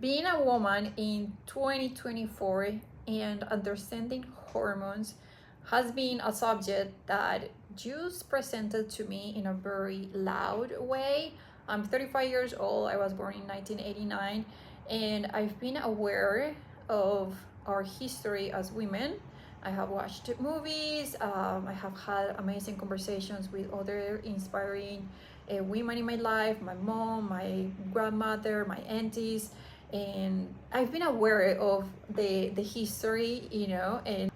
Being a woman in 2024 and understanding hormones has been a subject that just presented to me in a very loud way. I'm 35 years old. I was born in 1989, and I've been aware of our history as women. I have watched movies, I have had amazing conversations with other inspiring women in my life, my mom, my grandmother, my aunties, and I've been aware of the history, and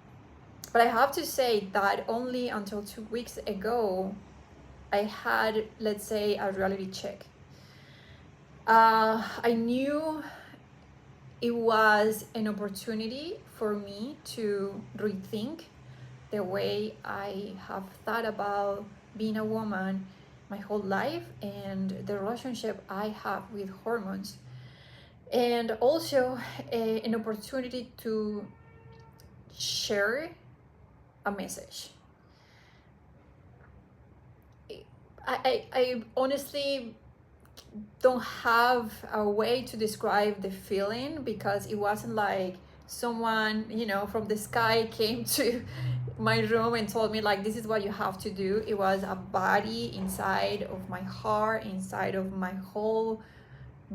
but I have to say that only until 2 weeks ago I had, let's say, a reality check. I knew it was an opportunity for me to rethink the way I have thought about being a woman my whole life and the relationship I have with hormones, and also an opportunity to share a message. I honestly don't have a way to describe the feeling, because it wasn't like someone, from the sky came to my room and told me like, this is what you have to do. It was a body inside of my heart, inside of my whole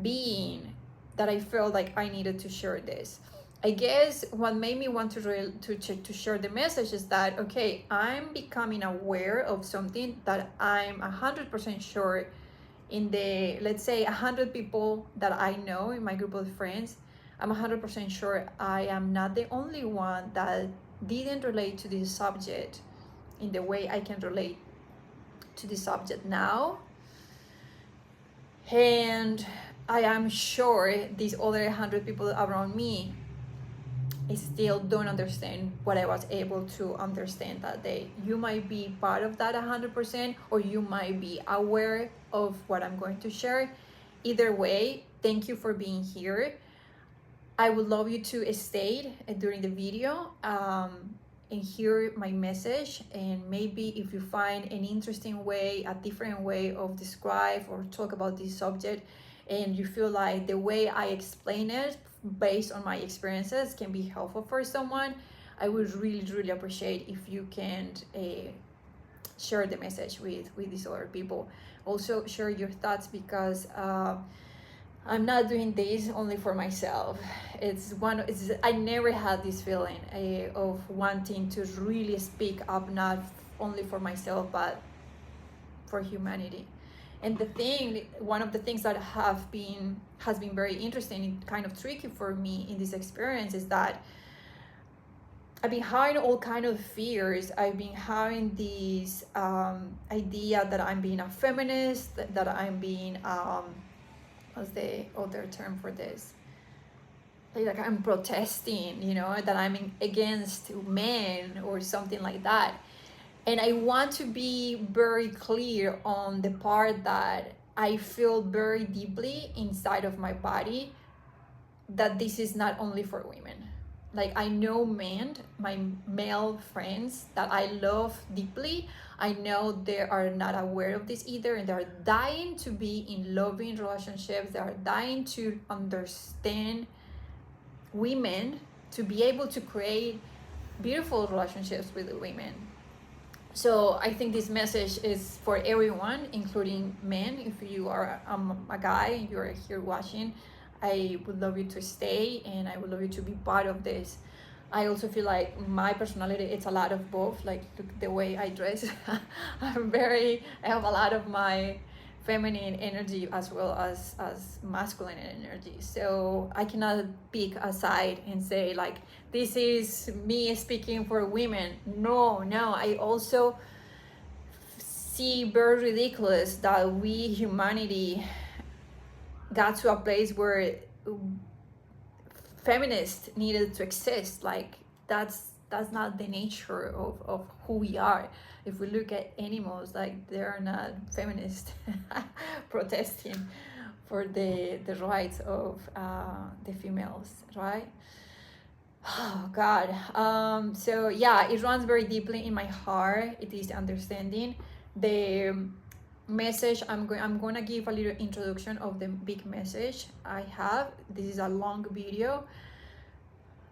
being, that I felt like I needed to share this. I guess what made me want to share the message is that, okay, I'm becoming aware of something that I'm 100% sure in the, let's say, 100 people that I know in my group of friends, I'm 100% sure I am not the only one that didn't relate to this subject in the way I can relate to this subject now. And I am sure these other 100 people around me still don't understand what I was able to understand that day. You might be part of that 100%, or you might be aware of what I'm going to share. Either way, thank you for being here. I would love you to stay during the video and hear my message, and maybe if you find an interesting way, a different way of describe or talk about this subject, and you feel like the way I explain it based on my experiences can be helpful for someone, I would really appreciate if you can share the message with these other people. Also share your thoughts, because I'm not doing this only for myself. I never had this feeling of wanting to really speak up, not only for myself but for humanity. And one of the things that has been very interesting and kind of tricky for me in this experience is that I've been having all kind of fears. I've been having this idea that I'm being a feminist, that I'm being what's the other term for this? Like I'm protesting, that I'm against men or something like that. And I want to be very clear on the part that I feel very deeply inside of my body, that this is not only for women. Like, I know men, my male friends that I love deeply, I know they are not aware of this either, and they're dying to be in loving relationships. They are dying to understand women, to be able to create beautiful relationships with the women. So I think this message is for everyone, including men. If you are a guy and you're here watching, I would love you to stay, and I would love you to be part of this. I also feel like my personality, it's a lot of both. Like, look, the way I dress, I have a lot of my feminine energy as well as masculine energy. So I cannot pick a side and say like, this is me speaking for women. No, I also see very ridiculous that we, humanity, got to a place where feminists needed to exist. Like, that's not the nature of who we are. If we look at animals, like, they're not feminists protesting for the rights of the females, right? Oh God. So yeah, it runs very deeply in my heart. It is understanding the message, I'm going to give a little introduction of the big message I have. This is a long video.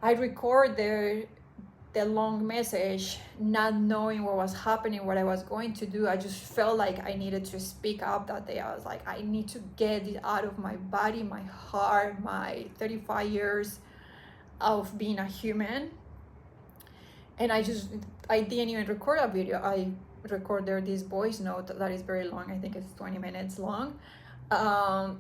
I record the long message not knowing what was happening, what I was going to do. I just felt like I needed to speak up that day. I was like, I need to get it out of my body, my heart, my 35 years of being a human. And I didn't even record a video. I recorded this voice note that is very long. I think it's 20 minutes long.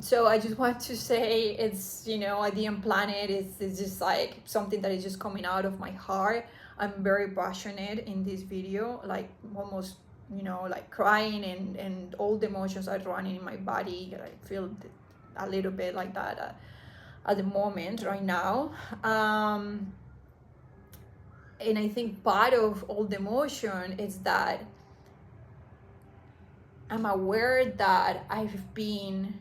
So I just want to say, it's, I didn't plan it. It's just like something that is just coming out of my heart. I'm very passionate in this video, like almost, like crying, and all the emotions are running in my body. I feel a little bit like that at the moment right now. And I think part of all the emotion is that I'm aware that I've been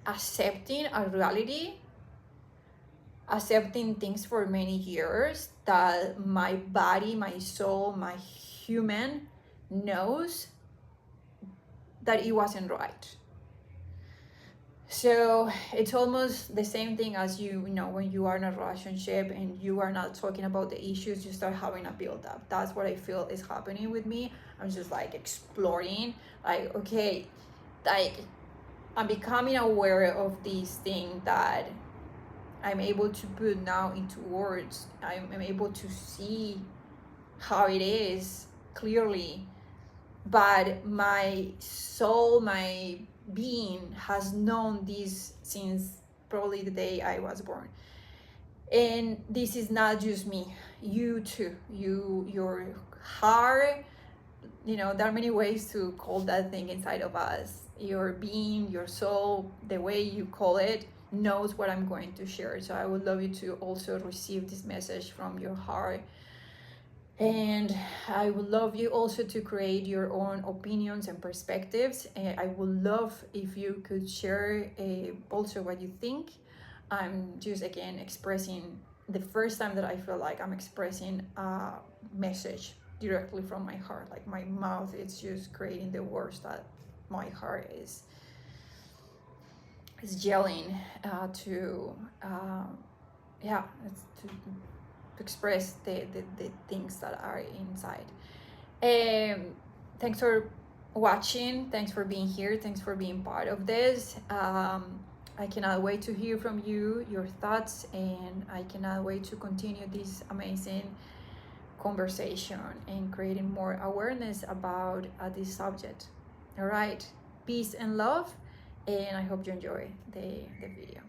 accepting a reality, accepting things for many years that my body, my soul, my human knows that it wasn't right. So it's almost the same thing as when you are in a relationship and you are not talking about the issues, you start having a build-up. That's what I feel is happening with me. I'm just like exploring, like, okay, like I'm becoming aware of these things that I'm able to put now into words. I'm able to see how it is clearly, but my soul, my being has known this since probably the day I was born. And this is not just me, you too, your heart, there are many ways to call that thing inside of us. Your being, your soul, the way you call it, knows what I'm going to share. So I would love you to also receive this message from your heart. And I would love you also to create your own opinions and perspectives. I would love if you could share also what you think. I'm just, again, expressing the first time that I feel like I'm expressing a message directly from my heart. Like my mouth is just creating the words that my heart is yelling to express the things that are inside. Thanks for watching. Thanks for being here. Thanks for being part of this. I cannot wait to hear from you, your thoughts, and I cannot wait to continue this amazing conversation and creating more awareness about this subject. All right, peace and love, and I hope you enjoy the video.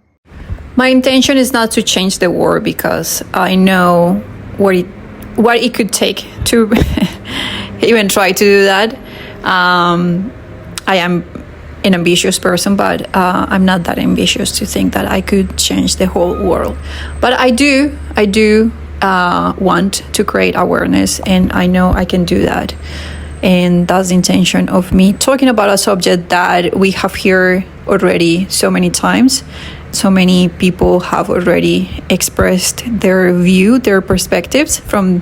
My intention is not to change the world, because I know what it could take to even try to do that. I am an ambitious person, but I'm not that ambitious to think that I could change the whole world. But I do want to create awareness, and I know I can do that. And that's the intention of me talking about a subject that we have here already so many times. So many people have already expressed their view, their perspectives from,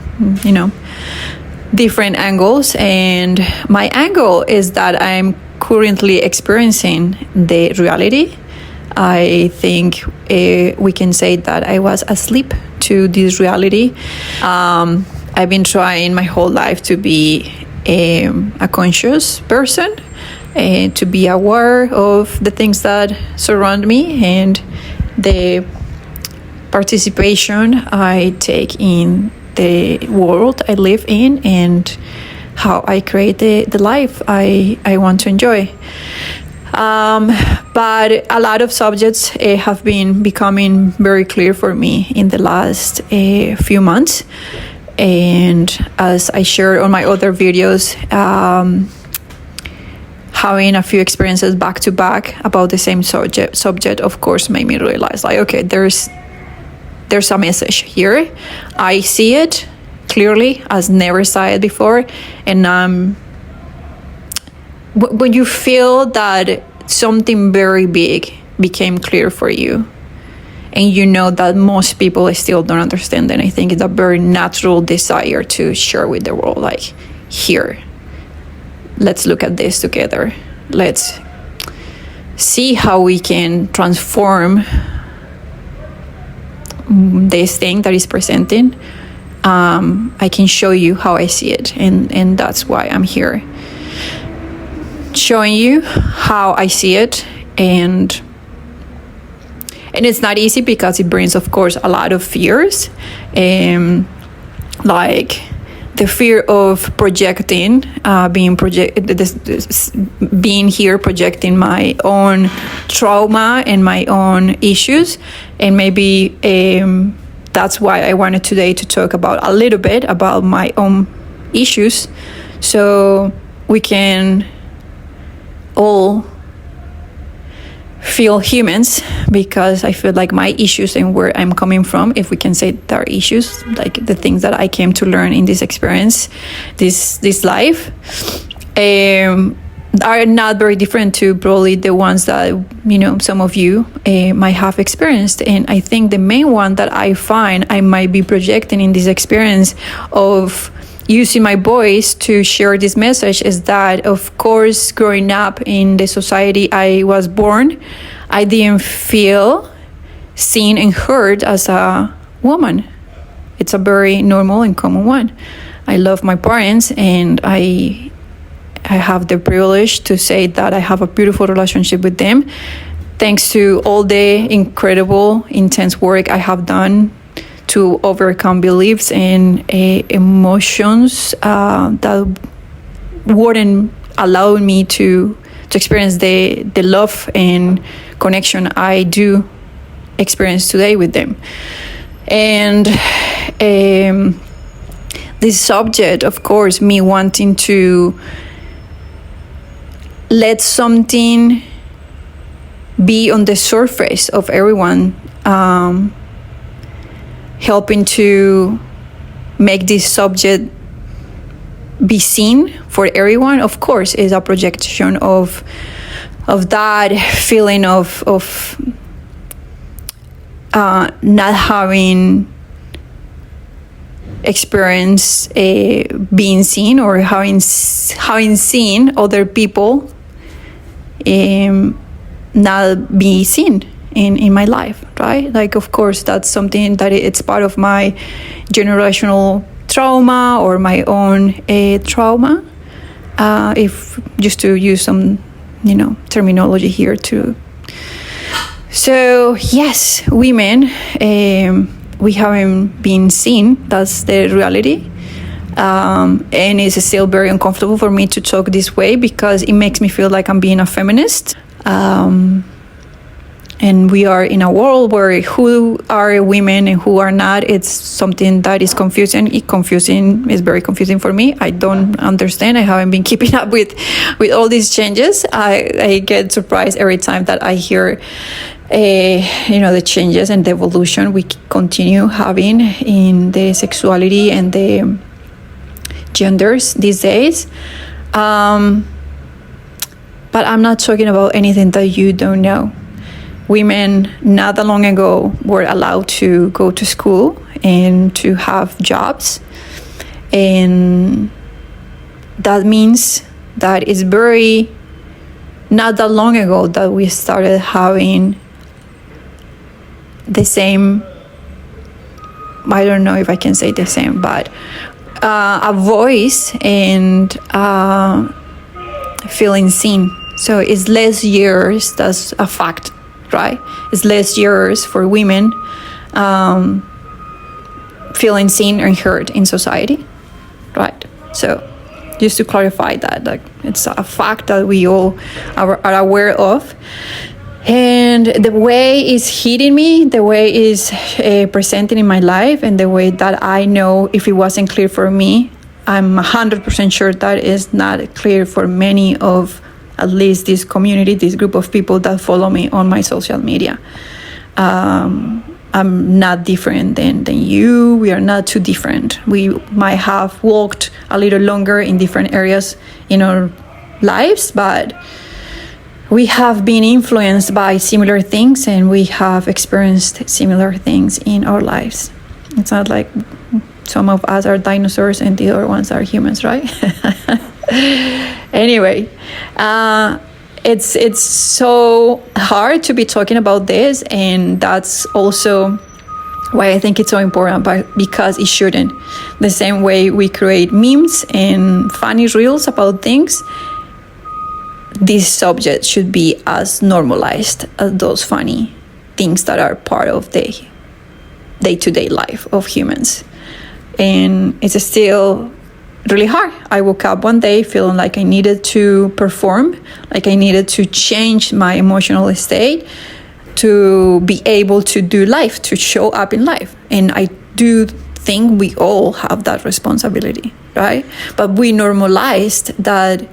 different angles. And my angle is that I'm currently experiencing the reality. I think we can say that I was asleep to this reality. I've been trying my whole life to be a conscious person, to be aware of the things that surround me and the participation I take in the world I live in, and how I create the life I want to enjoy. But a lot of subjects have been becoming very clear for me in the last few months. And as I shared on my other videos, having a few experiences back to back about the same subject, of course, made me realize, like, okay, there's a message here. I see it clearly as never saw it before. And when you feel that something very big became clear for you, and you know that most people still don't understand, and I think it's a very natural desire to share with the world, like, here, let's look at this together. Let's see how we can transform this thing that is presenting. I can show you how I see it, and that's why I'm here, showing you how I see it. And it's not easy because it brings, of course, a lot of fears, like the fear of projecting, being here, projecting my own trauma and my own issues. And maybe that's why I wanted today to talk about a little bit about my own issues, so we can all feel humans, because I feel like my issues and where I'm coming from, if we can say there are issues, like the things that I came to learn in this experience, this life, are not very different to probably the ones that, you know, some of you might have experienced. And I think the main one that I find I might be projecting in this experience of using my voice to share this message is that, of course, growing up in the society I was born, I didn't feel seen and heard as a woman. It's a very normal and common one. I love my parents, and I have the privilege to say that I have a beautiful relationship with them, thanks to all the incredible, intense work I have done to overcome beliefs and emotions that wouldn't allow me to experience the love and connection I do experience today with them. And this subject, of course, me wanting to let something be on the surface of everyone, helping to make this subject be seen for everyone, of course, is a projection of that feeling of not having experience being seen, or having seen other people not be seen in my life, right? Like, of course, that's something that it's part of my generational trauma or my own trauma, if just to use some, you know, terminology here too. So yes, women, we haven't been seen. That's the reality. And it's still very uncomfortable for me to talk this way, because it makes me feel like I'm being a feminist. And we are in a world where who are women and who are not, it's something that is confusing. It's very confusing for me. I don't understand. I haven't been keeping up with all these changes. I get surprised every time that I hear the changes and the evolution we continue having in the sexuality and the genders these days. But I'm not talking about anything that you don't know. Women not that long ago were allowed to go to school and to have jobs, and that means that it's very not that long ago that we started having the same, I don't know if I can say the same, but a voice and feeling seen. So it's less years, that's a fact, right? It's less years for women feeling seen and heard in society, right? So just to clarify that, like, it's a fact that we all are aware of. And the way it's hitting me, the way it's presenting in my life, and the way that I know if it wasn't clear for me, I'm 100% sure that is not clear for many of at least this community, this group of people that follow me on my social media. I'm not different than you. We are not too different. We might have walked a little longer in different areas in our lives, but we have been influenced by similar things, and we have experienced similar things in our lives. It's not like some of us are dinosaurs and the other ones are humans, right? Anyway, it's so hard to be talking about this, and that's also why I think it's so important, but because it shouldn't. The same way we create memes and funny reels about things, this subject should be as normalized as those funny things that are part of the day-to-day life of humans. And it's still really hard. I woke up one day feeling like I needed to perform, like I needed to change my emotional state to be able to do life, to show up in life. And I do think we all have that responsibility, right? But we normalized that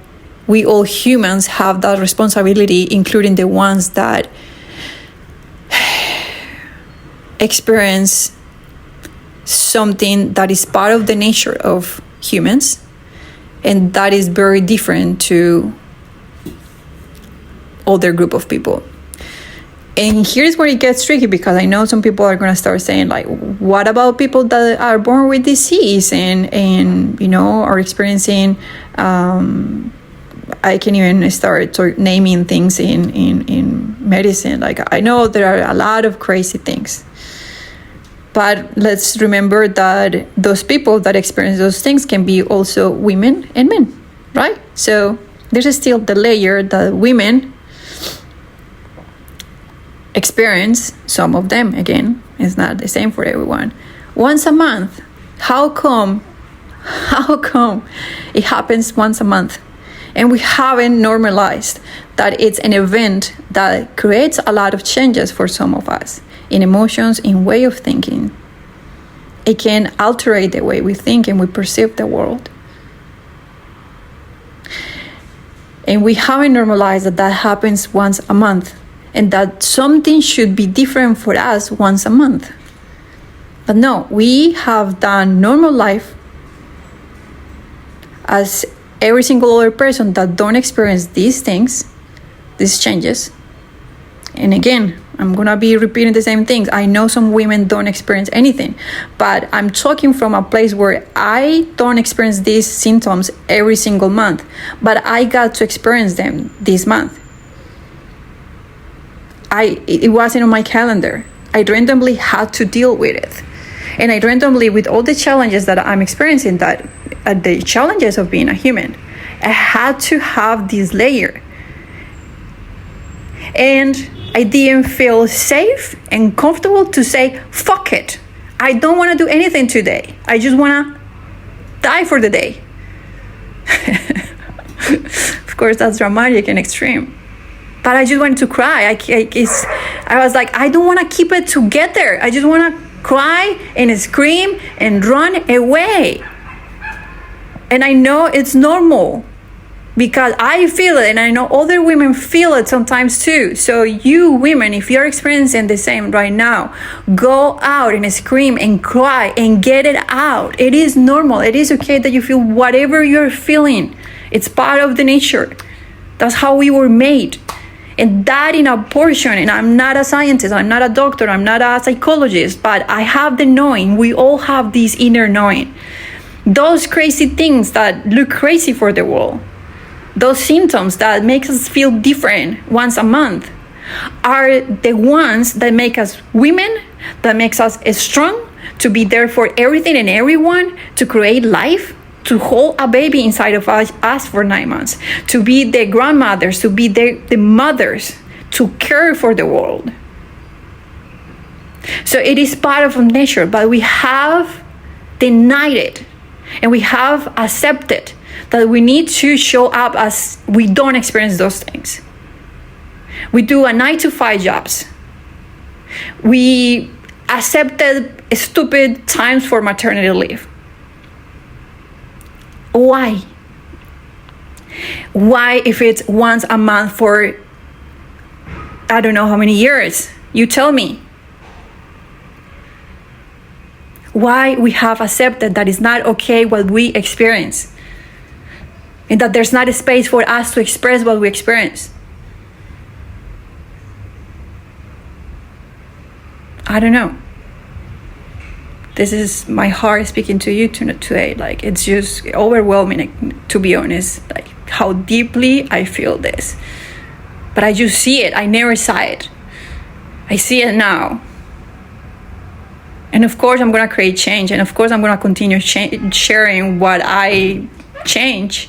we all humans have that responsibility, including the ones that experience something that is part of the nature of humans, and that is very different to other group of people. And here's where it gets tricky, because I know some people are going to start saying, like, what about people that are born with disease and you know, are experiencing, I can even start naming things in medicine. Like, I know there are a lot of crazy things. But let's remember that those people that experience those things can be also women and men, right? So there's still the layer that women experience, some of them, again, it's not the same for everyone, once a month. How come it happens once a month? And we haven't normalized that it's an event that creates a lot of changes for some of us, in emotions, in way of thinking. It can alter the way we think and we perceive the world. And we haven't normalized that happens once a month, and that something should be different for us once a month. But no, we have done normal life as every single other person that don't experience these things, these changes. And again, I'm gonna be repeating the same things. I know some women don't experience anything, but I'm talking from a place where I don't experience these symptoms every single month, but I got to experience them this month. It wasn't on my calendar. I randomly had to deal with it. And I randomly, with all the challenges that I'm experiencing, that the challenges of being a human, I had to have this layer. And I didn't feel safe and comfortable to say, fuck it. I don't want to do anything today. I just want to die for the day. Of course, that's dramatic and extreme. But I just wanted to cry. I was like, I don't want to keep it together. I just want to cry and scream and run away. And I know it's normal, because I feel it, and I know other women feel it sometimes too. So you women, if you're experiencing the same right now, go out and scream and cry and get it out. It is normal. It is okay that you feel whatever you're feeling. It's part of the nature. That's how we were made. And that in a portion, and I'm not a scientist, I'm not a doctor, I'm not a psychologist, but I have the knowing. We all have this inner knowing. Those crazy things that look crazy for the world, those symptoms that make us feel different once a month, are the ones that make us women, that makes us strong, to be there for everything and everyone, to create life, to hold a baby inside of us for 9 months, to be the grandmothers, to be the mothers, to care for the world. So it is part of nature, but we have denied it, and we have accepted that we need to show up as we don't experience those things. We do a 9-to-5 jobs. We accepted stupid times for maternity leave. Why? Why, if it's once a month for I don't know how many years? You tell me. Why we have accepted that it's not okay what we experience, and that there's not a space for us to express what we experience. I don't know. This is my heart speaking to you today. Like, it's just overwhelming, to be honest, like how deeply I feel this. But I just see it. I never saw it. I see it now. And of course, I'm going to create change. And of course, I'm going to continue sharing what I change.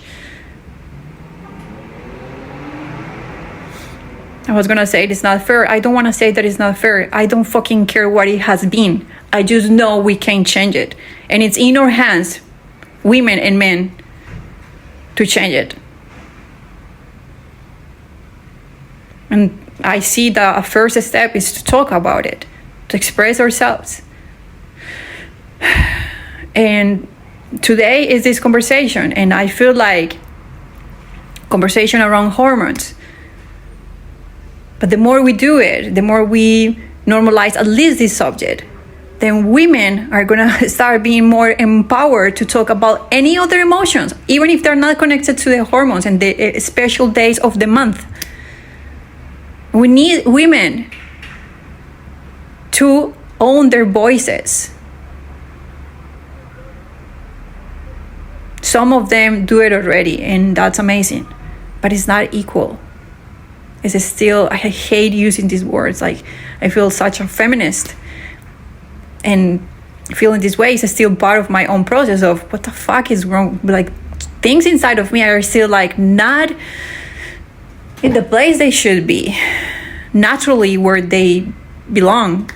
I was going to say it's not fair. I don't want to say that it's not fair. I don't fucking care what it has been. I just know we can change it. And it's in our hands, women and men, to change it. And I see that a first step is to talk about it, to express ourselves. And today is this conversation, and I feel like conversation around hormones. But the more we do it, the more we normalize at least this subject, then women are going to start being more empowered to talk about any other emotions, even if they're not connected to the hormones and the special days of the month. We need women to own their voices. Some of them do it already, and that's amazing, but it's not equal. It's still, I hate using these words, like I feel such a feminist, and feeling this way is still part of my own process of what the fuck is wrong. Like, things inside of me are still like not in the place they should be, naturally where they belong.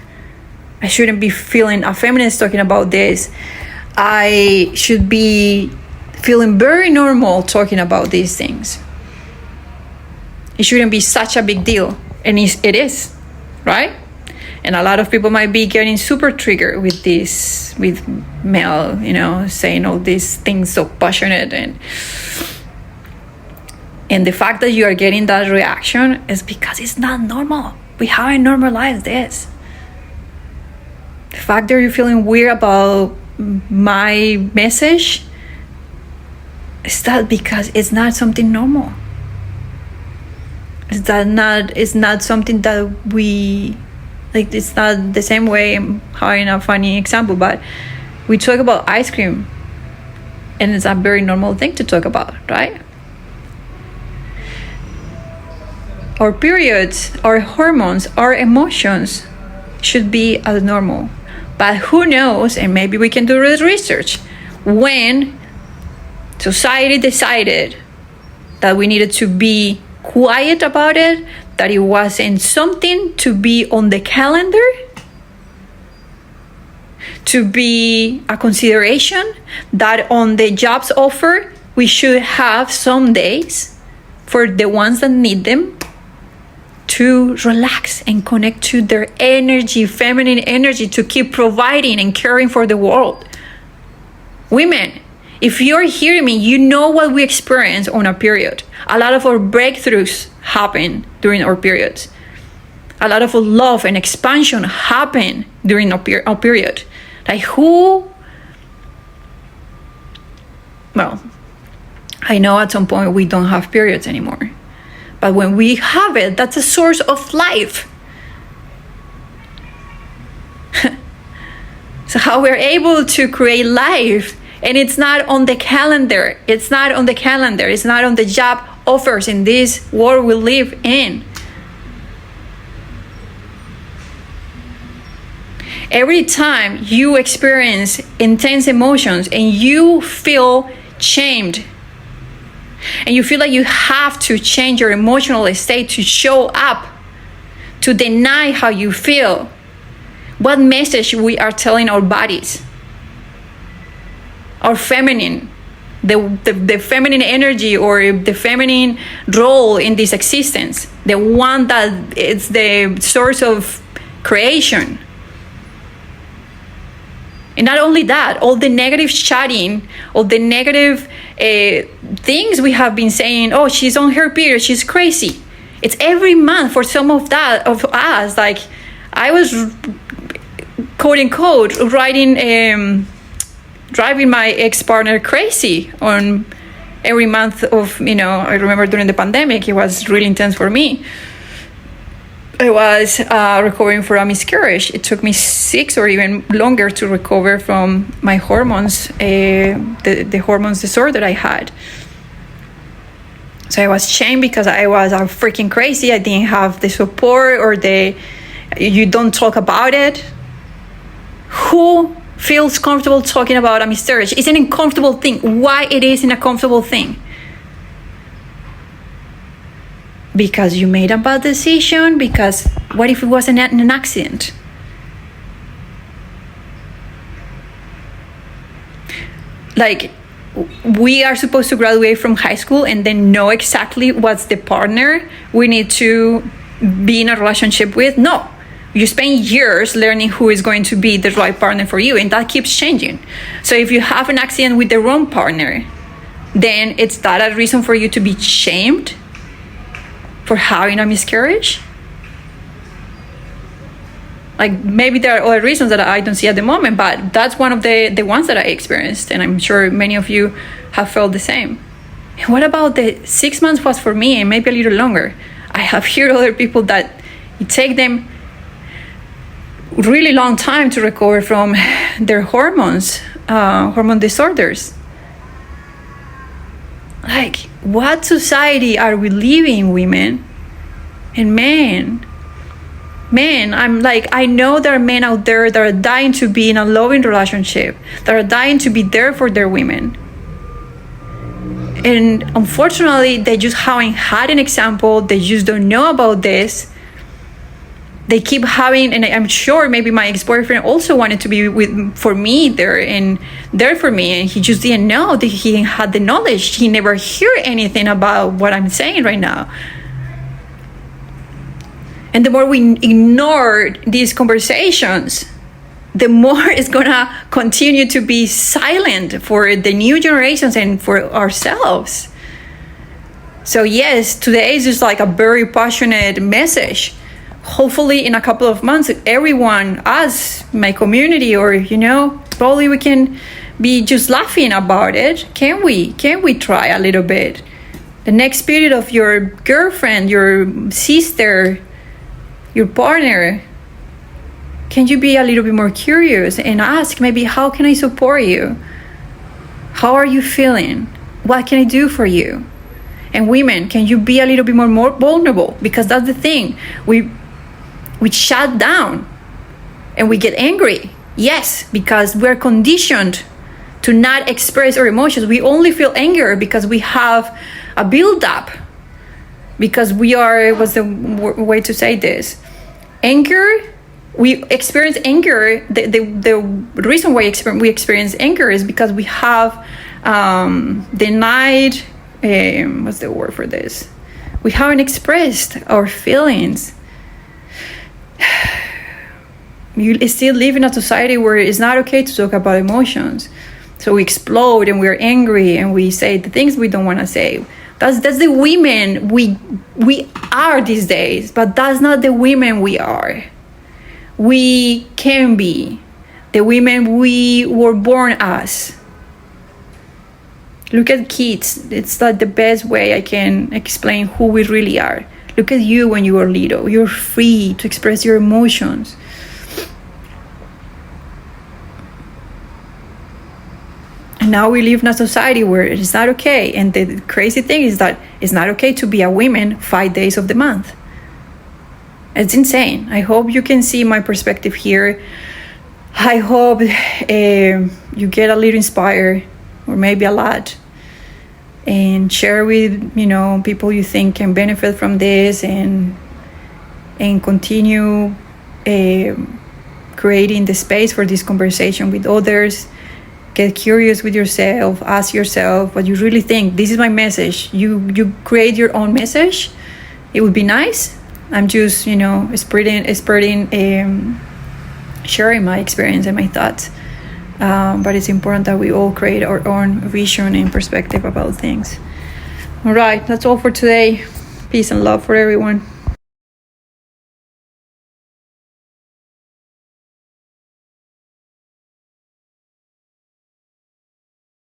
I shouldn't be feeling a feminist talking about this. I should be feeling very normal talking about these things. It shouldn't be such a big deal, and it is, right? And a lot of people might be getting super triggered with this, with Mel, saying all these things so passionate, and the fact that you are getting that reaction is because it's not normal. We haven't normalized this. The fact that you're feeling weird about my message is that because it's not something normal. It's not something that we, like, it's not the same way. I'm having a funny example, but we talk about ice cream, and it's a very normal thing to talk about, right? Our periods, our hormones, our emotions should be as normal. But who knows, and maybe we can do this research, when society decided that we needed to be quiet about it, that it wasn't something to be on the calendar, to be a consideration, that on the jobs offer we should have some days for the ones that need them to relax and connect to their energy, feminine energy, to keep providing and caring for the world. Women, if you're hearing me, you know what we experience on a period. A lot of our breakthroughs happen during our periods. A lot of love and expansion happen during our period. Like well, I know at some point we don't have periods anymore. But when we have it, that's a source of life. So how we're able to create life, and it's not on the calendar. It's not on the calendar. It's not on the job offers in this world we live in. Every time you experience intense emotions and you feel shamed, and you feel like you have to change your emotional state to show up, to deny how you feel, what message we are telling our bodies, our feminine, the feminine energy or the feminine role in this existence, the one that is the source of creation. And not only that, all the negative chatting, all the negative things we have been saying, oh, she's on her period, she's crazy. It's every month for some of us. Like, I was, quote unquote, driving my ex-partner crazy on every month of, I remember during the pandemic, it was really intense for me. I was recovering from a miscarriage. It took me 6 or even longer to recover from my hormones, the hormones disorder I had. So I was shamed because I was freaking crazy. I didn't have the support or you don't talk about it. Who feels comfortable talking about a miscarriage? It's an uncomfortable thing. Why it is an uncomfortable thing? Because you made a bad decision? Because what if it was an accident? Like, we are supposed to graduate from high school and then know exactly what's the partner we need to be in a relationship with? No. You spend years learning who is going to be the right partner for you, and that keeps changing. So if you have an accident with the wrong partner, then it's that a reason for you to be shamed for having a miscarriage? Like, maybe there are other reasons that I don't see at the moment, but that's one of the ones that I experienced, and I'm sure many of you have felt the same. And what about the 6 months was for me, and maybe a little longer? I have heard other people that it take them really long time to recover from their hormones, hormone disorders. Like, what society are we living, women and men? Men, I'm like, I know there are men out there that are dying to be in a loving relationship, that are dying to be there for their women. And unfortunately, they just haven't had an example. They just don't know about this. They keep having, and I'm sure maybe my ex-boyfriend also wanted to be for me there for me, and he just didn't know that he had the knowledge. He never heard anything about what I'm saying right now. And the more we ignore these conversations, the more it's gonna continue to be silent for the new generations and for ourselves. So yes, today is just like a very passionate message. Hopefully in a couple of months, everyone, us, my community, or, probably we can be just laughing about it. Can we try a little bit? The next period of your girlfriend, your sister, your partner, can you be a little bit more curious and ask maybe, how can I support you? How are you feeling? What can I do for you? And women, can you be a little bit more vulnerable? Because that's the thing. We shut down and we get angry. Yes, because we're conditioned to not express our emotions. We only feel anger because we have a build-up. Because we are, what's the way to say this? Anger, we experience anger. The reason why we experience anger is because we have denied, what's the word for this? We haven't expressed our feelings. You still live in a society where it's not okay to talk about emotions. So we explode and we're angry and we say the things we don't want to say. That's the women we are these days, but that's not the women we are. We can be the women we were born as. Look at kids. It's like the best way I can explain who we really are. Look at you when you were little. You're free to express your emotions. And now we live in a society where it's not okay. And the crazy thing is that it's not okay to be a woman 5 days of the month. It's insane. I hope you can see my perspective here. I hope you get a little inspired, or maybe a lot, and share with people you think can benefit from this, and continue creating the space for this conversation with others. Get curious with yourself. Ask yourself what you really think. This is my message. You create your own message. It would be nice. I'm just sharing my experience and my thoughts. But it's important that we all create our own vision and perspective about things. All right, that's all for today. Peace and love for everyone.